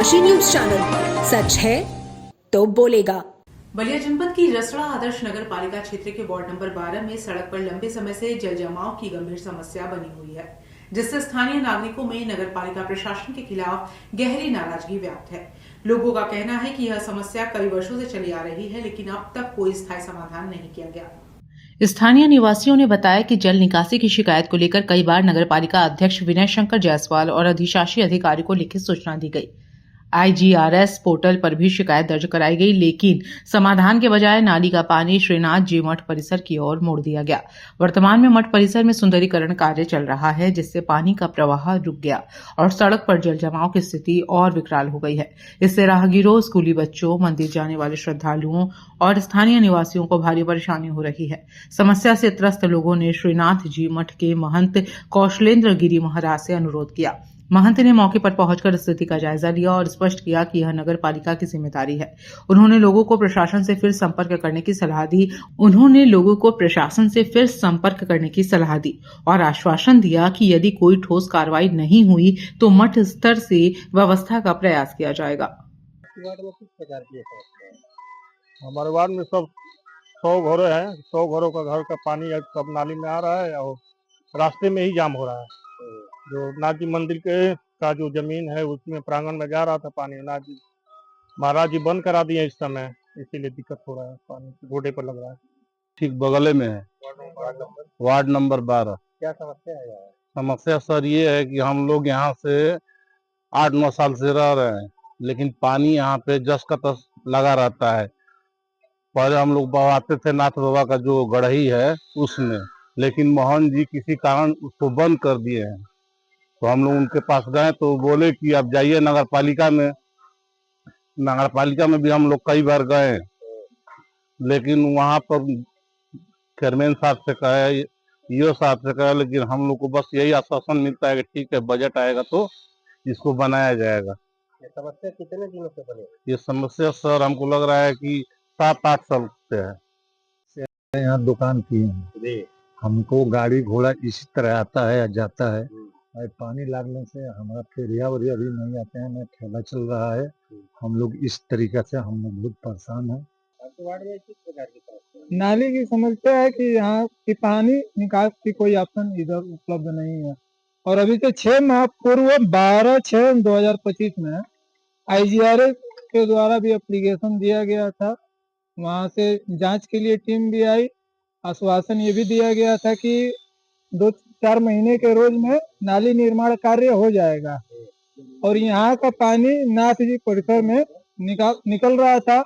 Kashi news channel, सच है तो बोलेगा। बलिया जनपद की रसड़ा आदर्श नगर पालिका क्षेत्र के वार्ड नंबर 12 में सड़क पर लंबे समय से जल जमाव की गंभीर समस्या बनी हुई है, जिससे स्थानीय नागरिकों में नगर पालिका प्रशासन के खिलाफ गहरी नाराजगी व्याप्त है। लोगों का कहना है कि यह समस्या कई वर्षों से चली आ रही है, लेकिन अब तक कोई स्थायी समाधान नहीं किया गया। स्थानीय निवासियों ने बताया कि जल निकासी की शिकायत को लेकर कई बार नगर पालिका अध्यक्ष विनय शंकर जायसवाल और अधिशासी अधिकारी को लिखित सूचना दी गई। IGRS पोर्टल पर भी शिकायत दर्ज कराई गई, लेकिन समाधान के बजाय नाली का पानी श्रीनाथ जी मठ परिसर की ओर मोड़ दिया गया। वर्तमान में मठ परिसर में सुंदरीकरण कार्य चल रहा है, जिससे पानी का प्रवाह रुक गया और सड़क पर जल जमाव की स्थिति और विकराल हो गई है। इससे राहगीरों, स्कूली बच्चों, मंदिर जाने वाले श्रद्धालुओं और स्थानीय निवासियों को भारी परेशानी हो रही है। समस्या से त्रस्त लोगों ने श्रीनाथ जी मठ के महंत कौशलेंद्र गिरी महाराज से अनुरोध किया। महंत ने मौके पर पहुंचकर स्थिति का जायजा लिया और स्पष्ट किया कि यह नगर पालिका की जिम्मेदारी है। उन्होंने लोगों को प्रशासन से फिर संपर्क करने की सलाह दी और आश्वासन दिया कि यदि कोई ठोस कार्रवाई नहीं हुई तो मठ स्तर से व्यवस्था का प्रयास किया जाएगा। हमारे वार्ड में सब 100 घरों हैं। 100 घरों का घर का पानी अब सब नाली में आ रहा है और रास्ते में ही जाम हो रहा है। जो नाथ जी मंदिर के का जो जमीन है उसमें प्रांगण में जा रहा था पानी, नाथ जी महाराज जी बंद करा दिए इस समय, इसीलिए दिक्कत हो रहा है, पानी घोड़े पर लग रहा है। ठीक बगल में है वार्ड नंबर 12। क्या समस्या है यार? समस्या सर ये है कि हम लोग यहाँ से 8-9 साल से रह रहे हैं, लेकिन पानी यहाँ पे जस का तस लगा रहता है। पहले हम लोग बहाते थे नाथ बाबा का जो गढ़ही है उसमें, लेकिन मोहन जी किसी कारण उसको बंद कर दिए हैं। तो हम लोग उनके पास गए तो बोले कि आप जाइए नगर पालिका में। नगर पालिका में भी हम लोग कई बार गए, लेकिन वहाँ पर चेयरमैन साहब से कहा, ईओ साहब से कहा, लेकिन हम लोग को बस यही आश्वासन मिलता है कि ठीक है बजट आएगा तो इसको बनाया जाएगा। ये समस्या कितने दिनों से बनी? ये समस्या सर हमको लग रहा है कि 7-8 साल से है। यहाँ दुकान की है, हमको गाड़ी घोड़ा इसी तरह आता है या जाता है। और पानी लागने से हमारा फेरिया वरिया भी नहीं आते हैं, न ठेला चल रहा है। हम लोग इस तरीके से हम लोग बहुत परेशान हैं। आपके वार्ड में किस प्रकार की समस्या? नाली की समस्या है कि यहाँ की पानी निकास की कोई ऑप्शन इधर उपलब्ध नहीं है। और अभी से 6 माह पूर्व 12/6/2025 में IGRS के द्वारा भी एप्लीकेशन दिया गया था। वहाँ से जांच के लिए टीम भी आई। आश्वासन ये भी दिया गया था कि 2-4 महीने के रोज में नाली निर्माण कार्य हो जाएगा। और यहाँ का पानी नाथ जी परिसर में निकल रहा था,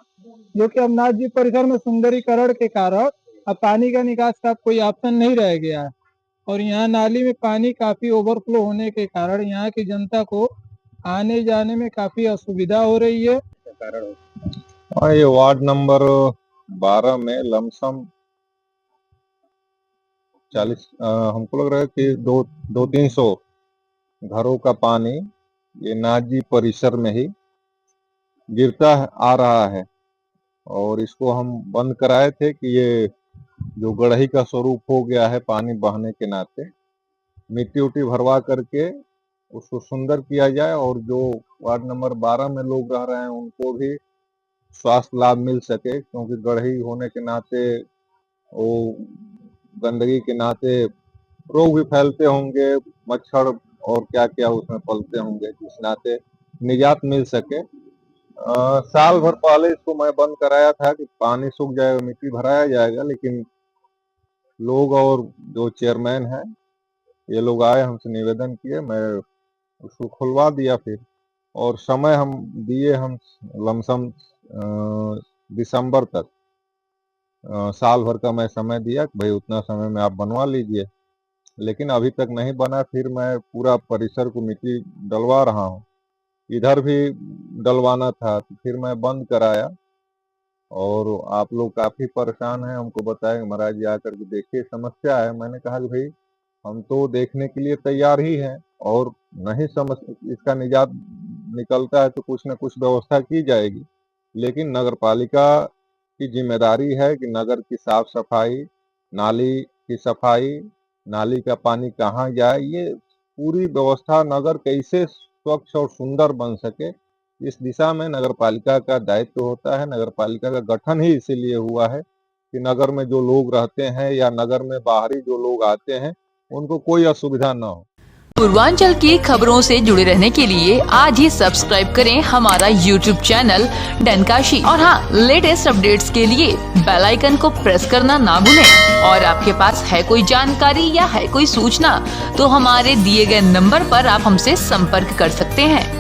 जो कि अब नाथ जी परिसर में सुंदरीकरण के कारण अब पानी का निकास का कोई ऑप्शन नहीं रह गया है। और यहाँ नाली में पानी काफी ओवरफ्लो होने के कारण यहाँ की जनता को आने जाने में काफी असुविधा हो रही है। और ये वार्ड नंबर 12 में लमसम 40 हमको लग रहा है कि 200-300 घरों का पानी ये नाथ जी परिसर में ही गिरता आ रहा है। और इसको हम बंद कराए थे कि ये जो गढ़ही का स्वरूप हो गया है पानी बहने के नाते, मिट्टी उट्टी भरवा करके उसको सुंदर किया जाए और जो वार्ड नंबर 12 में लोग रह रहे हैं उनको भी स्वास्थ्य लाभ मिल सके, क्योंकि गढ़ही होने के नाते वो गंदगी के नाते रोग भी फैलते होंगे, मच्छर और क्या क्या उसमें पलते होंगे, जिस नाते निजात मिल सके। साल भर पहले इसको मैं बंद कराया था कि पानी सूख जाएगा, मिट्टी भराया जाएगा, लेकिन लोग और जो चेयरमैन है ये लोग आए, हमसे निवेदन किए, मैं उसको खुलवा दिया फिर। और समय हम दिए, हम लमसम दिसंबर तक साल भर का मैं समय दिया कि भाई उतना समय में आप बनवा लीजिए, लेकिन अभी तक नहीं बना। फिर मैं पूरा परिसर को मिट्टी डलवा रहा हूँ, इधर भी डलवाना था, तो फिर मैं बंद कराया। और आप लोग काफी परेशान हैं, हमको बताए महाराज जी आकर के देखिए समस्या है। मैंने कहा कि भाई हम तो देखने के लिए तैयार ही हैं, और नहीं समझ इसका निजात निकलता है तो कुछ न कुछ व्यवस्था की जाएगी। लेकिन नगर पालिका की जिम्मेदारी है कि नगर की साफ सफाई, नाली की सफाई, नाली का पानी कहाँ जाए, ये पूरी व्यवस्था नगर कैसे स्वच्छ और सुंदर बन सके, इस दिशा में नगर पालिका का दायित्व होता है। नगर पालिका का गठन ही इसीलिए हुआ है कि नगर में जो लोग रहते हैं या नगर में बाहरी जो लोग आते हैं उनको कोई असुविधा न हो। पूर्वांचल की खबरों से जुड़े रहने के लिए आज ही सब्सक्राइब करें हमारा YouTube चैनल डनकाशी और हाँ, लेटेस्ट अपडेट्स के लिए बेल आइकन को प्रेस करना ना भूलें। और आपके पास है कोई जानकारी या है कोई सूचना तो हमारे दिए गए नंबर पर आप हमसे संपर्क कर सकते हैं।